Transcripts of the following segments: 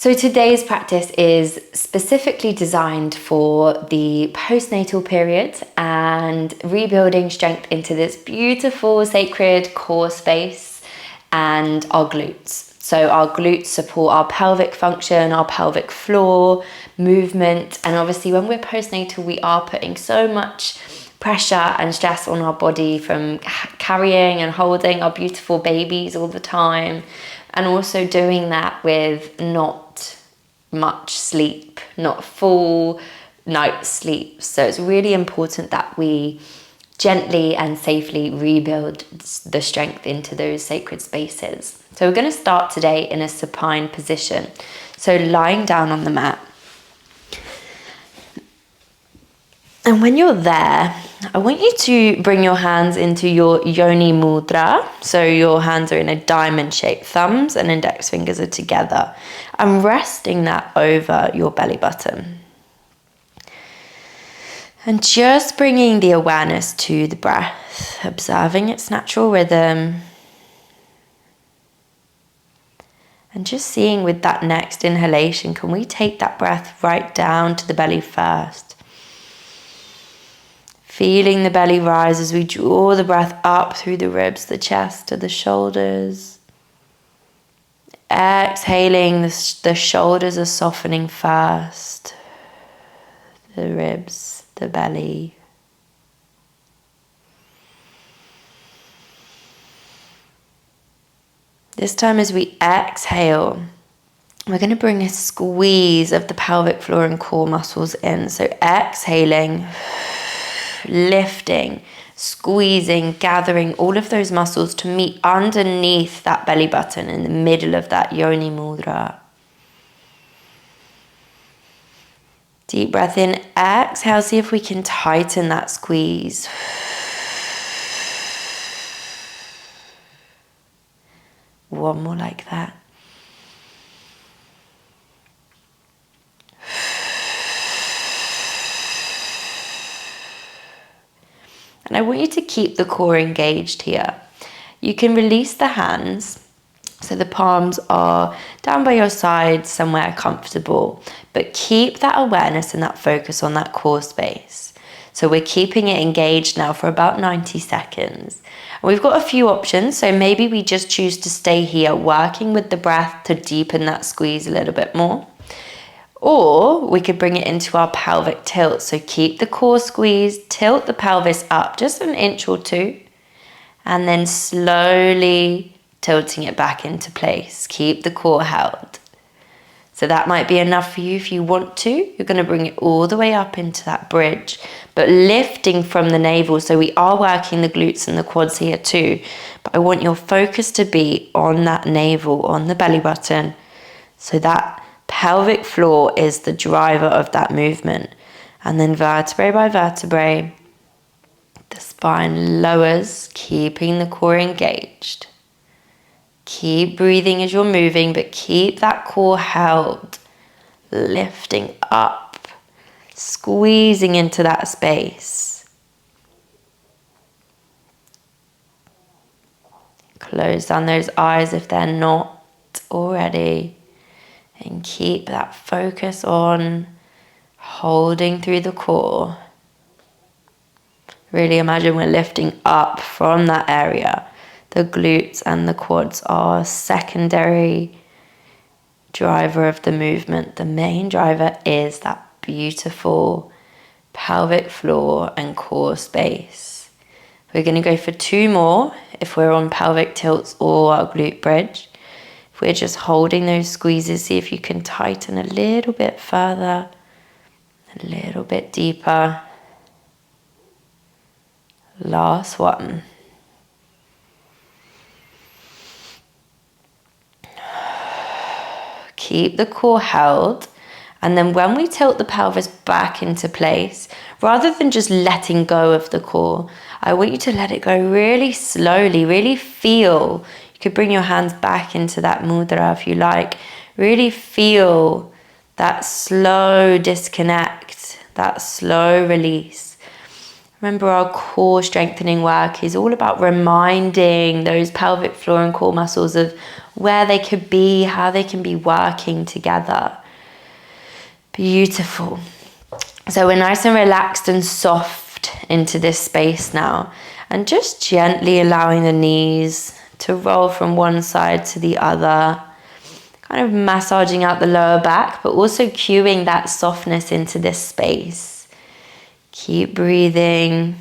So today's practice is specifically designed for the postnatal period and rebuilding strength into this beautiful sacred core space and our glutes. So our glutes support our pelvic function, our pelvic floor movement, and obviously when we're postnatal we are putting so much pressure and stress on our body from carrying and holding our beautiful babies all the time, and also doing that with not much sleep, not full night's sleep. So it's really important that we gently and safely rebuild the strength into those sacred spaces. So we're going to start today in a supine position. So lying down on the mat. And when you're there, I want you to bring your hands into your yoni mudra. So your hands are in a diamond shape. Thumbs and index fingers are together. I'm resting that over your belly button. And just bringing the awareness to the breath, observing its natural rhythm. And just seeing with that next inhalation, can we take that breath right down to the belly first? Feeling the belly rise as we draw the breath up through the ribs, the chest to the shoulders. Exhaling, the shoulders are softening first. The ribs, the belly. This time as we exhale, we're going to bring a squeeze of the pelvic floor and core muscles in. So exhaling, lifting, squeezing, gathering all of those muscles to meet underneath that belly button in the middle of that yoni mudra. Deep breath in, exhale, see if we can tighten that squeeze. One more like that. And I want you to keep the core engaged here. You can release the hands, so the palms are down by your sides, somewhere comfortable, but keep that awareness and that focus on that core space. So we're keeping it engaged now for about 90 seconds. And we've got a few options, so maybe we just choose to stay here, working with the breath to deepen that squeeze a little bit more. Or we could bring it into our pelvic tilt. So keep the core squeezed, tilt the pelvis up just an inch or two, and then slowly tilting it back into place. Keep the core held. So that might be enough for you if you want to. You're going to bring it all the way up into that bridge, but lifting from the navel. So we are working the glutes and the quads here too, but I want your focus to be on that navel, on the belly button, so that pelvic floor is the driver of that movement. And then vertebrae by vertebrae, the spine lowers, keeping the core engaged. Keep breathing as you're moving, but keep that core held. Lifting up, squeezing into that space. Close down those eyes if they're not already. And keep that focus on holding through the core. Really imagine we're lifting up from that area. The glutes and the quads are secondary driver of the movement. The main driver is that beautiful pelvic floor and core space. We're going to go for 2 more if we're on pelvic tilts or our glute bridge. We're just holding those squeezes. See if you can tighten a little bit further, a little bit deeper. Last one. Keep the core held. And then when we tilt the pelvis back into place, rather than just letting go of the core, I want you to let it go really slowly, really feel. You could bring your hands back into that mudra if you like. Really feel that slow disconnect, that slow release. Remember, our core strengthening work is all about reminding those pelvic floor and core muscles of where they could be, how they can be working together. Beautiful. So we're nice and relaxed and soft into this space now, and just gently allowing the knees to roll from one side to the other, kind of massaging out the lower back, but also cueing that softness into this space. Keep breathing.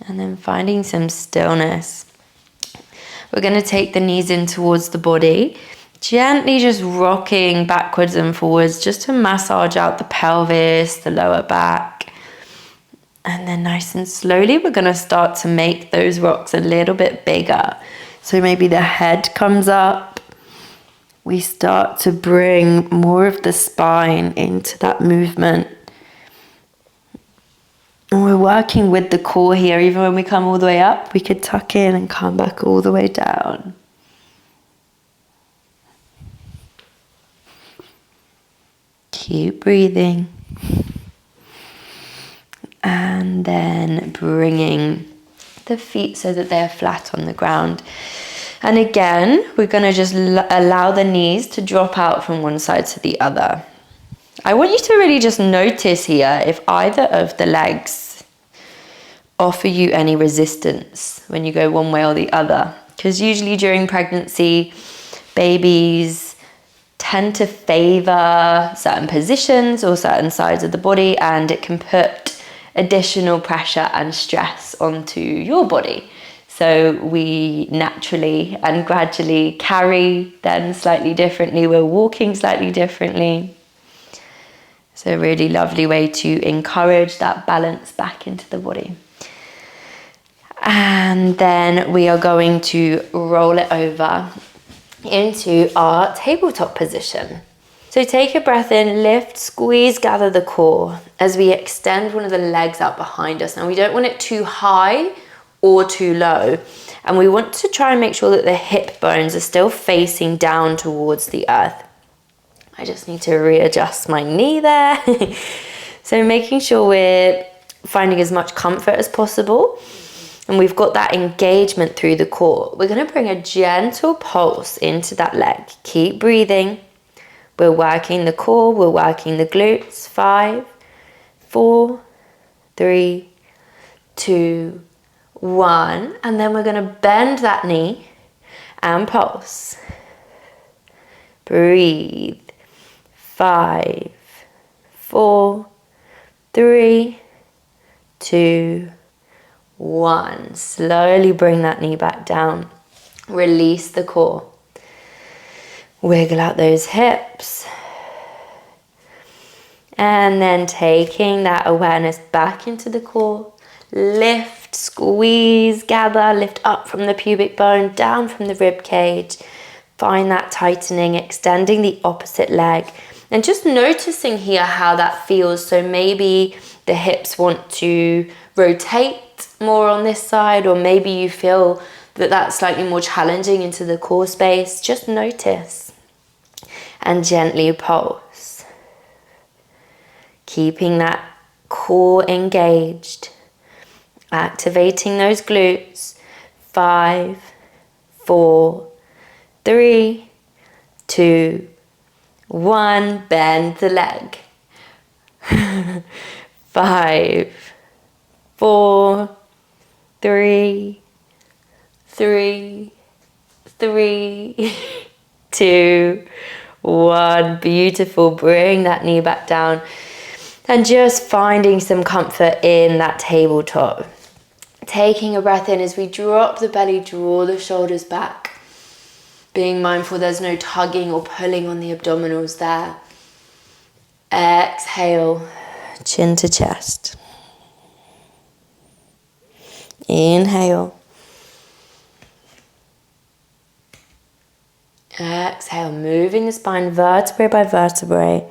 And then finding some stillness. We're going to take the knees in towards the body, gently just rocking backwards and forwards just to massage out the pelvis, the lower back. And then nice and slowly, we're going to start to make those rocks a little bit bigger. So maybe the head comes up. We start to bring more of the spine into that movement. And we're working with the core here. Even when we come all the way up, we could tuck in and come back all the way down. Keep breathing. And then bringing the feet so that they're flat on the ground. And again, we're going to just allow the knees to drop out from one side to the other. I want you to really just notice here if either of the legs offer you any resistance when you go one way or the other. Because usually during pregnancy, babies tend to favor certain positions or certain sides of the body, and it can put additional pressure and stress onto your body. So we naturally and gradually carry them slightly differently. We're walking slightly differently. So a really lovely way to encourage that balance back into the body. And then we are going to roll it over into our tabletop position. So take a breath in, lift, squeeze, gather the core as we extend one of the legs out behind us. Now we don't want it too high or too low. And we want to try and make sure that the hip bones are still facing down towards the earth. I just need to readjust my knee there. So making sure we're finding as much comfort as possible. And we've got that engagement through the core. We're going to bring a gentle pulse into that leg. Keep breathing. We're working the core, we're working the glutes. 5, 4, 3, 2, 1. And then we're going to bend that knee and pulse. Breathe. 5, 4, 3, 2, 1. Slowly bring that knee back down. Release the core. Wiggle out those hips. And then taking that awareness back into the core. Lift, squeeze, gather, lift up from the pubic bone, down from the rib cage. Find that tightening, extending the opposite leg. And just noticing here how that feels. So maybe the hips want to rotate more on this side, or maybe you feel that that's slightly more challenging into the core space. Just notice and gently pulse. Keeping that core engaged. Activating those glutes. 5, 4, 3, 2, 1. Bend the leg. 5, 4, 3, 2, 1. Beautiful. Bring that knee back down and just finding some comfort in that tabletop. Taking a breath in as we drop the belly, draw the shoulders back. Being mindful there's no tugging or pulling on the abdominals there. Exhale, chin to chest. Inhale. Exhale, moving the spine vertebrae by vertebrae,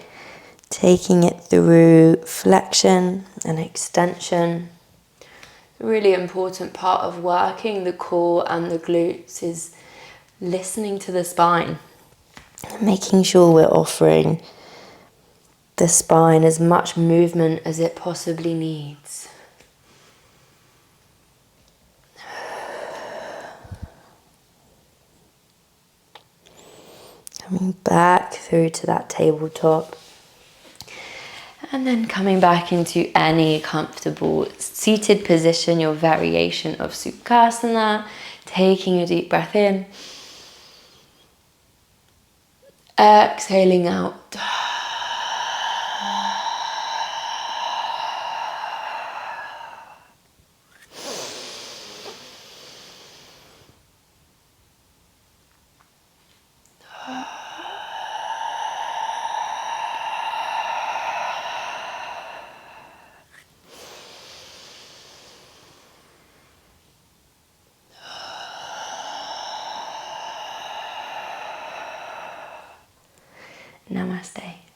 taking it through flexion and extension. A really important part of working the core and the glutes is listening to the spine, making sure we're offering the spine as much movement as it possibly needs. Coming back through to that tabletop. And then coming back into any comfortable seated position, your variation of Sukhasana, taking a deep breath in, exhaling out. Namaste.